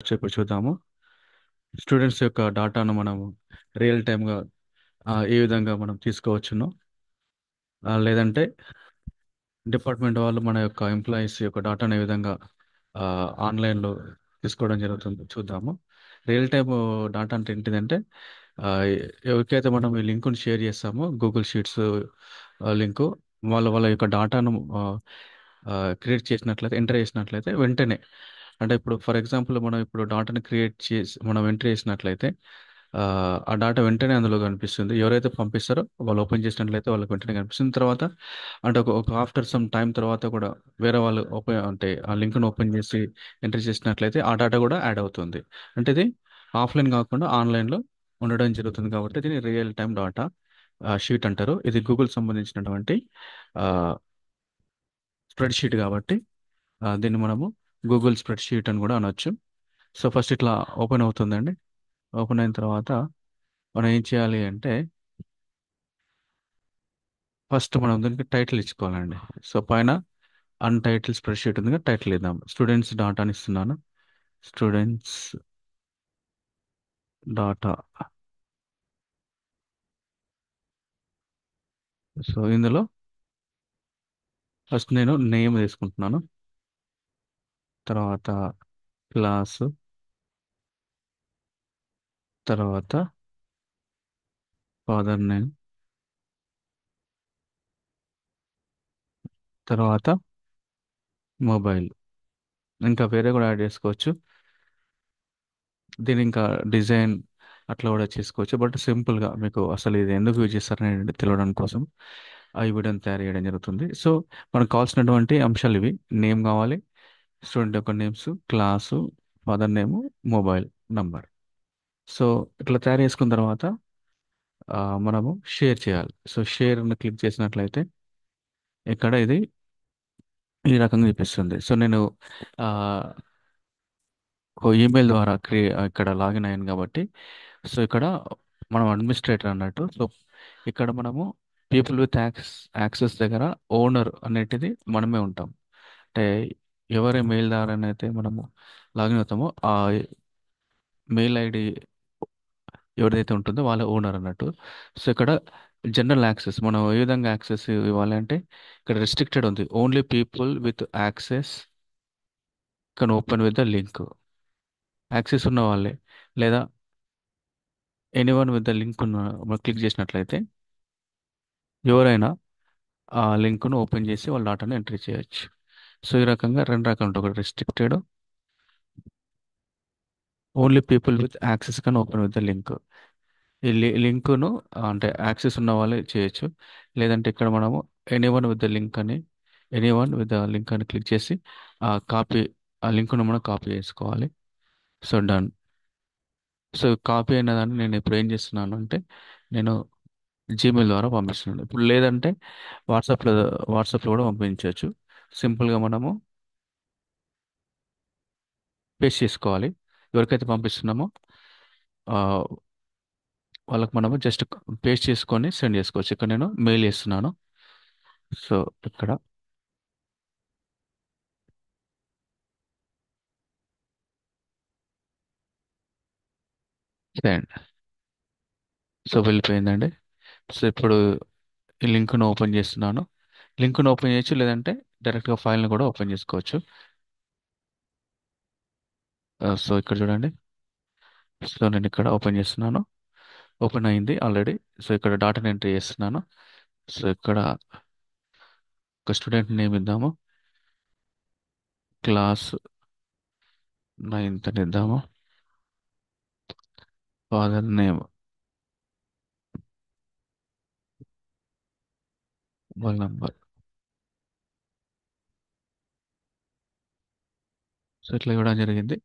ఇప్పుడు చూద్దాము. స్టూడెంట్స్ యొక్క డాటాను మనము రియల్ టైమ్గా ఏ విధంగా మనం తీసుకోవచ్చును, లేదంటే డిపార్ట్మెంట్ వాళ్ళు మన యొక్క ఎంప్లాయీస్ యొక్క డాటాను ఏ విధంగా ఆన్లైన్లో తీసుకోవడం జరుగుతుంది చూద్దాము. రియల్ టైమ్ డాటా అంటే ఏంటిదంటే, ఆ, ఎవరికైతే మనం ఈ లింకుని షేర్ చేస్తామో గూగుల్ షీట్స్ లింకు, వాళ్ళ యొక్క డాటాను క్రియేట్ చేసినట్లయితే, ఎంటర్ చేసినట్లయితే వెంటనే, అంటే ఇప్పుడు ఫర్ ఎగ్జాంపుల్ మనం ఇప్పుడు డాటాని క్రియేట్ చేసి మనం ఎంటర్ చేసినట్లయితే ఆ ఆ డాటా వెంటనే అందులో కనిపిస్తుంది. ఎవరైతే పంపిస్తారో వాళ్ళు ఓపెన్ చేసినట్లయితే వాళ్ళకి వెంటనే కనిపిస్తుంది. తర్వాత అంటే ఒక ఆఫ్టర్ సమ్ టైం తర్వాత కూడా వేరే వాళ్ళు ఓపెన్ అంటే ఆ లింక్ను ఓపెన్ చేసి ఎంటర్ చేసినట్లయితే ఆ డాటా కూడా యాడ్ అవుతుంది. అంటే ఇది ఆఫ్లైన్ కాకుండా ఆన్లైన్లో ఉండడం జరుగుతుంది, కాబట్టి దీన్ని రియల్ టైం డాటా షీట్ అంటారు. ఇది గూగుల్ సంబంధించినటువంటి స్ప్రెడ్ షీట్ కాబట్టి దీన్ని మనము గూగుల్ స్ప్రెడ్ షీట్ అని కూడా అనొచ్చు. సో ఫస్ట్ ఇట్లా ఓపెన్ అవుతుందండి. ఓపెన్ అయిన తర్వాత మనం ఏం చేయాలి అంటే, ఫస్ట్ మనం దానికి టైటిల్ ఇచ్చుకోవాలండి. సో పైన అన్టైటిల్ స్ప్రెడ్ షీట్ ఉంది, టైటిల్ ఇద్దాం. స్టూడెంట్స్ డాటా అని ఇస్తున్నాను. Students data. సో ఇందులో ఫస్ట్ నేను నేమ్ తీసుకుంటున్నాను. తర్వాత క్లాసు. తర్వాత ఫాదర్ నేమ్. తర్వాత మొబైల్. ఇంకా వేరే కూడా యాడ్ చేసుకోవచ్చు. దీని ఇంకా డిజైన్ అట్లా కూడా చేసుకోవచ్చు. బట్ సింపుల్గా మీకు అసలు ఇది ఎందుకు యూజ్ చేస్తారని తెలియడం కోసం ఈ వీడియోని తయారు చేయడం జరుగుతుంది. సో మనకు కావాల్సినటువంటి అంశాలు ఇవి. నేమ్ కావాలి, స్టూడెంట్ యొక్క names, class, mother name, mobile number. So ఇట్లా తయారు చేసుకున్న తర్వాత మనము షేర్ చేయాలి. సో షేర్ని క్లిక్ చేసినట్లయితే ఇక్కడ ఇది ఈ రకంగా చూపిస్తుంది. సో నేను ఆ, ఓ ఈమెయిల్ ద్వారా ఇక్కడ లాగిన్ అయ్యాను కాబట్టి, సో ఇక్కడ మనం అడ్మినిస్ట్రేటర్ అన్నట్టు. సో ఇక్కడ మనము పీపుల్ విత్ యాక్సెస్ దగ్గర ఓనర్ అనేటిది మనమే ఉంటాం. అంటే ఎవరి మెయిల్ ద్వారా అయితే మనము లాగిన్ అవుతామో ఆ మెయిల్ ఐడి ఎవరిదైతే ఉంటుందో వాళ్ళ ఓనర్ అన్నట్టు. సో ఇక్కడ జనరల్ యాక్సెస్ మనం ఏ విధంగా యాక్సెస్ ఇవ్వాలి అంటే, ఇక్కడ రెస్ట్రిక్టెడ్ ఉంది. Only people with access can open with the link. Access ఉన్న వాళ్ళే, లేదా ఎనీవన్ విత్ ద లింక్ ఉన్న మనం క్లిక్ చేసినట్లయితే ఎవరైనా ఆ లింక్ను ఓపెన్ చేసి వాళ్ళ డాటాను ఎంట్రీ చేయొచ్చు. సో ఈ రకంగా రెండు రకాలు ఉంటాయి. ఒకటి restricted, only people with access can open with the link. ఈ లింక్ను అంటే యాక్సెస్ ఉన్న వాళ్ళే చేయొచ్చు. లేదంటే ఇక్కడ మనము ఎనీవన్ విత్ ద లింక్ అని, ఎనీవన్ విత్ ద లింక్ అని క్లిక్ చేసి కాపీ, ఆ లింక్ను మనం కాపీ చేసుకోవాలి. So done. సో కాపీ అయిన దాన్ని నేను ఇప్పుడు ఏం చేస్తున్నాను అంటే, నేను జీమెయిల్ ద్వారా పంపిస్తున్నాను. ఇప్పుడు లేదంటే వాట్సాప్లో వాట్సాప్లో కూడా పంపించవచ్చు. సింపుల్గా మనము పేస్ట్ చేసుకోవాలి. ఎవరికైతే పంపిస్తున్నామో ఆ, వాళ్ళకి మనము జస్ట్ పేస్ట్ చేసుకొని సెండ్ చేసుకోవచ్చు. ఇక్కడ నేను మెయిల్ చేస్తున్నాను. సో ఇక్కడ సెండ్. సో వెళ్ళిపోయిందండి. సో ఇప్పుడు ఈ లింక్ను ఓపెన్ చేస్తున్నాను. లింక్ను ఓపెన్ చేయొచ్చు, లేదంటే డైరెక్ట్గా ఫైల్ని కూడా ఓపెన్ చేసుకోవచ్చు. సో ఇక్కడ చూడండి. సో నేను ఇక్కడ ఓపెన్ చేస్తున్నాను. ఓపెన్ అయింది ఆల్రెడీ. సో ఇక్కడ డాటాని ఎంట్రీ చేస్తున్నాను. సో ఇక్కడ ఒక స్టూడెంట్ నేమ్ ఇద్దాము. క్లాస్ నైన్త్ అని ఇద్దాము. Father name, mobile number. So ఇట్లా ఇవ్వడం జరిగింది.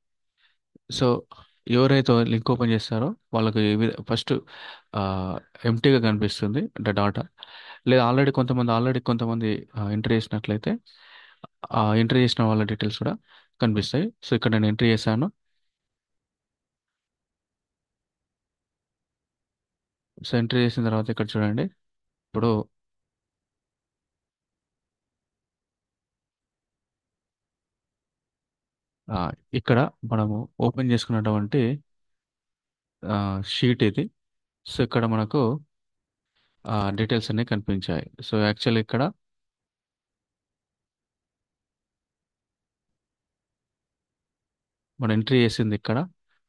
సో ఎవరైతే లింక్ ఓపెన్ చేస్తారో వాళ్ళకి ఫస్ట్ ఎంటీగా కనిపిస్తుంది అంటే డాటా. లేదా ఆల్రెడీ కొంతమంది ఎంట్రీ చేసినట్లయితే ఆ ఎంట్రీ చేసిన వాళ్ళ డీటెయిల్స్ కూడా కనిపిస్తాయి. సో ఇక్కడ నేను ఎంట్రీ చేశాను. సో ఎంట్రీ చేసిన తర్వాత ఇక్కడ చూడండి. ఇప్పుడు ఆ, ఇక్కడ మనము ఓపెన్ చేసుకున్నటువంటి షీట్ ఇది. సో ఇక్కడ మనకు డీటెయిల్స్ అన్ని కనిపించాయి. సో యాక్చువల్లీ ఇక్కడ మనం ఎంట్రీ చేసింది ఇక్కడ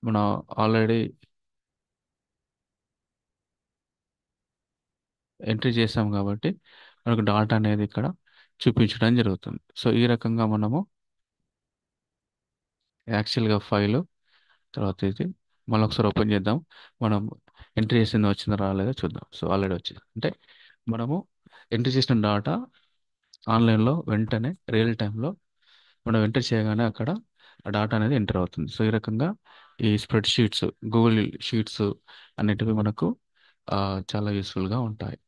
మనం ఆల్రెడీ ఎంట్రీ చేసాం కాబట్టి మనకు డాటా అనేది ఇక్కడ చూపించడం జరుగుతుంది. సో ఈ రకంగా మనము యాక్చువల్గా ఫైలు తర్వాత ఇది మళ్ళీ ఒకసారి ఓపెన్ చేద్దాం. మనం ఎంట్రీ చేసింది వచ్చిందో రాలేదో చూద్దాం. సో ఆల్రెడీ వచ్చింది అంటే మనము ఎంట్రీ చేసిన డాటా ఆన్లైన్లో వెంటనే రియల్ టైంలో మనం ఎంటర్ చేయగానే అక్కడ ఆ డాటా అనేది ఎంటర్ అవుతుంది. సో ఈ రకంగా ఈ స్ప్రెడ్ షీట్స్, గూగుల్ షీట్స్ అనేటివి మనకు చాలా యూస్ఫుల్గా ఉంటాయి.